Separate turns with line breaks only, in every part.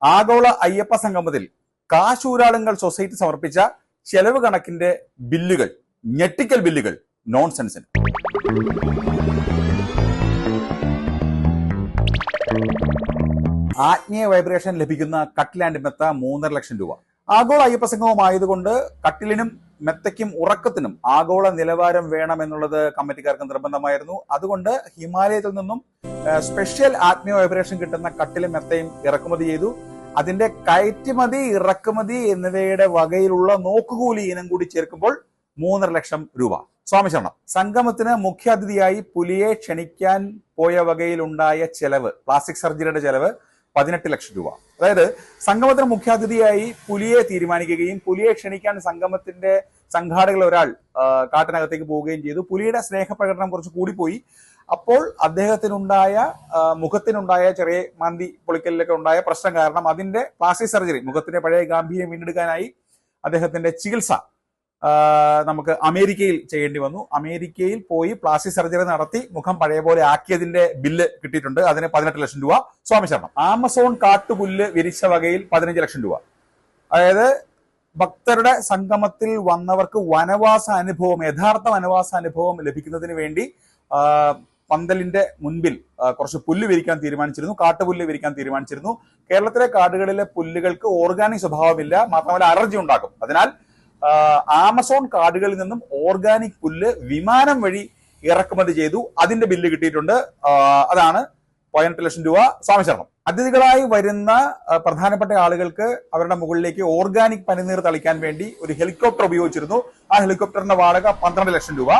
ആഗോള അയ്യപ്പ സംഗമത്തിൽ കാശൂരാളുങ്കൽ സൊസൈറ്റി സമർപ്പിച്ച ചെലവ് കണക്കിന്റെ ബില്ലുകൾ, ഞെട്ടിക്കൽ ബില്ലുകൾ, നോൺസെൻസിന്. ആത്മീയ വൈബ്രേഷൻ ലഭിക്കുന്ന കട്ടിൽ ആൻഡ് മെത്ത 3.5 ലക്ഷം രൂപ. ആഗോള അയ്യപ്പ സംഗമമായതുകൊണ്ട് കട്ടിലിനും മെത്തയ്ക്കും ഉറക്കത്തിനും ആഗോള നിലവാരം വേണം എന്നുള്ളത് കമ്മിറ്റിക്കാർക്ക് നിർബന്ധമായിരുന്നു. അതുകൊണ്ട് ഹിമാലയത്തിൽ നിന്നും സ്പെഷ്യൽ ആത്മീയ വൈബ്രേഷൻ കിട്ടുന്ന കട്ടിലും മെത്തയും ഇറക്കുമതി ചെയ്തു. അതിന്റെ കയറ്റുമതി, ഇറക്കുമതി എന്നിവയുടെ വകയിലുള്ള നോക്കുകൂലി ഇനം കൂടി ചേർക്കുമ്പോൾ 3.5 ലക്ഷം രൂപ. സ്വാമിശരണം. സംഗമത്തിന് മുഖ്യാതിഥിയായി പുലിയെ ക്ഷണിക്കാൻ പോയ വകയിലുണ്ടായ ചെലവ്, പ്ലാസ്റ്റിക് സർജറിയുടെ ചെലവ് 18 ലക്ഷം രൂപ. അതായത് സംഗമത്തിന് മുഖ്യാതിഥിയായി പുലിയെ തീരുമാനിക്കുകയും പുലിയെ ക്ഷണിക്കാൻ സംഗമത്തിന്റെ സംഘാടകരിൽ ഒരാൾ കാട്ടിനകത്തേക്ക് പോവുകയും ചെയ്തു. പുലിയുടെ സ്നേഹപ്രകടനം കുറച്ച് കൂടിപ്പോയി. അപ്പോൾ അദ്ദേഹത്തിനുണ്ടായ മുഖത്തിനുണ്ടായ ചെറിയ മാന്തി പൊളിക്കലിലൊക്കെ ഉണ്ടായ പ്രശ്നം കാരണം അതിന്റെ പ്ലാസ്റ്റിക് സർജറി, മുഖത്തിന്റെ പഴയ ഗാംഭീര്യം വീണ്ടെടുക്കാനായി അദ്ദേഹത്തിന്റെ ചികിത്സ നമുക്ക് അമേരിക്കയിൽ ചെയ്യേണ്ടി വന്നു. അമേരിക്കയിൽ പോയി പ്ലാസ്റ്റിക് സർജറി നടത്തി മുഖം പഴയ പോലെ ആക്കിയതിന്റെ ബില്ല് കിട്ടിയിട്ടുണ്ട്. അതിന് 18 ലക്ഷം രൂപ. സ്വാമിശരണം. ആമസോൺ കാട്ടുപുല്ല് വിരിച്ച വകയിൽ 15 ലക്ഷം രൂപ. അതായത് ഭക്തരുടെ സംഗമത്തിൽ വന്നവർക്ക് വനവാസ അനുഭവം, യഥാർത്ഥ വനവാസ അനുഭവം ലഭിക്കുന്നതിന് വേണ്ടി പന്തലിന്റെ മുൻപിൽ കുറച്ച് പുല്ല് വിരിക്കാൻ തീരുമാനിച്ചിരുന്നു, കാട്ടുപുല്ല് വിരിക്കാൻ തീരുമാനിച്ചിരുന്നു. കേരളത്തിലെ കാടുകളിലെ പുല്ലുകൾക്ക് ഓർഗാനിക് സ്വഭാവമില്ല, മാത്രമല്ല അലർജി ഉണ്ടാക്കും. അതിനാൽ ആമസോൺ കാടുകളിൽ നിന്നും ഓർഗാനിക് പുല്ല് വിമാനം വഴി ഇറക്കുമതി ചെയ്തു. അതിന്റെ ബില്ല് കിട്ടിയിട്ടുണ്ട്. അതാണ് 18 ലക്ഷം രൂപ. സ്വാമിശരണം. അതിഥികളായി വരുന്ന പ്രധാനപ്പെട്ട ആളുകൾക്ക് അവരുടെ മുകളിലേക്ക് ഓർഗാനിക് പനിനീർ തളിക്കാൻ വേണ്ടി ഒരു ഹെലികോപ്റ്റർ ഉപയോഗിച്ചിരുന്നു. ആ ഹെലികോപ്റ്ററിന്റെ വാടക 12 ലക്ഷം രൂപ.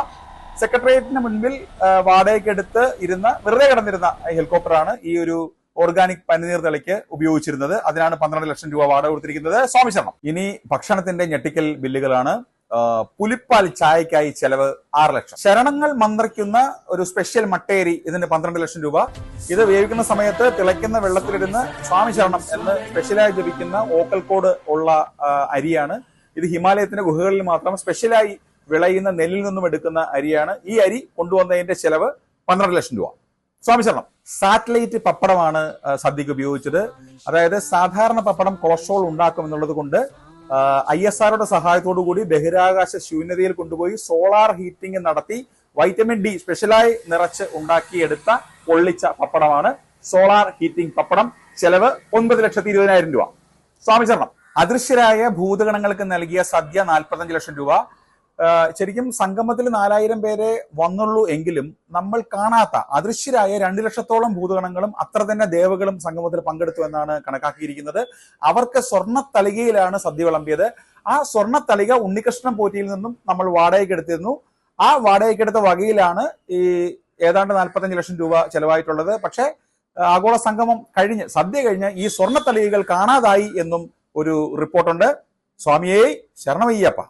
സെക്രട്ടേറിയറ്റിന് മുൻപിൽ വാടകയ്ക്ക് എടുത്ത് വെറുതെ കിടന്നിരുന്ന ഹെലികോപ്റ്ററാണ് ഈ ഒരു ഓർഗാനിക് പനിനീർ തളിക്ക് ഉപയോഗിച്ചിരുന്നത്. അതിനാണ് 12 ലക്ഷം രൂപ വാടക കൊടുത്തിരിക്കുന്നത്. സ്വാമിശരണം. ഇനി ഭക്ഷണത്തിന്റെ ഞെട്ടിക്കൽ ബില്ലുകളാണ്. പുലിപ്പാൽ ചായക്കായി ചെലവ് 6 ലക്ഷം. ശരണങ്ങൾ മന്ത്രിക്കുന്ന ഒരു സ്പെഷ്യൽ മട്ടേരി, ഇതിന് 12 ലക്ഷം രൂപ. ഇത് വേവിക്കുന്ന സമയത്ത് തിളയ്ക്കുന്ന വെള്ളത്തിലിരുന്ന് സ്വാമിശരണം എന്ന് സ്പെഷ്യലായി ജപിക്കുന്ന ഓക്കൽക്കോട് ഉള്ള അരിയാണ്. ഇത് ഹിമാലയത്തിന്റെ ഗുഹകളിൽ മാത്രം സ്പെഷ്യലായി വിളയുന്ന നെല്ലിൽ നിന്നും എടുക്കുന്ന അരിയാണ്. ഈ അരി കൊണ്ടുവന്നതിന്റെ ചെലവ് 12 ലക്ഷം രൂപ. സ്വാമിശരണം. സാറ്റലൈറ്റ് പപ്പടമാണ് സദ്യക്ക് ഉപയോഗിച്ചത്. അതായത് സാധാരണ പപ്പടം കൊളസ്ട്രോൾ ഉണ്ടാക്കും എന്നുള്ളത് കൊണ്ട് ISROയുടെ സഹായത്തോടു കൂടി ബഹിരാകാശ ശൂന്യതയിൽ കൊണ്ടുപോയി സോളാർ ഹീറ്റിംഗ് നടത്തി വൈറ്റമിൻ ഡി സ്പെഷ്യലായി നിറച്ച് ഉണ്ടാക്കിയെടുത്ത പൊള്ളിച്ച പപ്പടമാണ് സോളാർ ഹീറ്റിംഗ് പപ്പടം. ചെലവ് 9,20,000 രൂപ. സ്വാമിശരണം. അദൃശ്യരായ ഭൂതഗണങ്ങൾക്ക് നൽകിയ സദ്യ 45 ലക്ഷം രൂപ. ശരിക്കും സംഗമത്തിൽ 4000 പേരെ വന്നുള്ളൂ എങ്കിലും നമ്മൾ കാണാത്ത അദൃശ്യരായ 2 ലക്ഷത്തോളം ഭൂതഗണങ്ങളും അത്ര തന്നെ ദേവകളും സംഗമത്തിൽ പങ്കെടുത്തു എന്നാണ് കണക്കാക്കിയിരിക്കുന്നത്. അവർക്ക് സ്വർണ്ണത്തളികയിലാണ് സദ്യ വിളമ്പിയത്. ആ സ്വർണ്ണത്തളിക ഉണ്ണികൃഷ്ണൻ പോറ്റിയിൽ നിന്നും നമ്മൾ വാടകയ്ക്ക് എടുത്തിരുന്നു. ആ വാടകയ്ക്കെടുത്ത വകയിലാണ് ഈ ഏതാണ്ട് 45 ലക്ഷം രൂപ ചെലവായിട്ടുള്ളത്. പക്ഷേ ആഗോള സംഗമം കഴിഞ്ഞ്, സദ്യ കഴിഞ്ഞ് ഈ സ്വർണ്ണത്തളികകൾ കാണാതായി എന്നും ഒരു റിപ്പോർട്ടുണ്ട്. സ്വാമിയേ ശരണമയ്യപ്പ.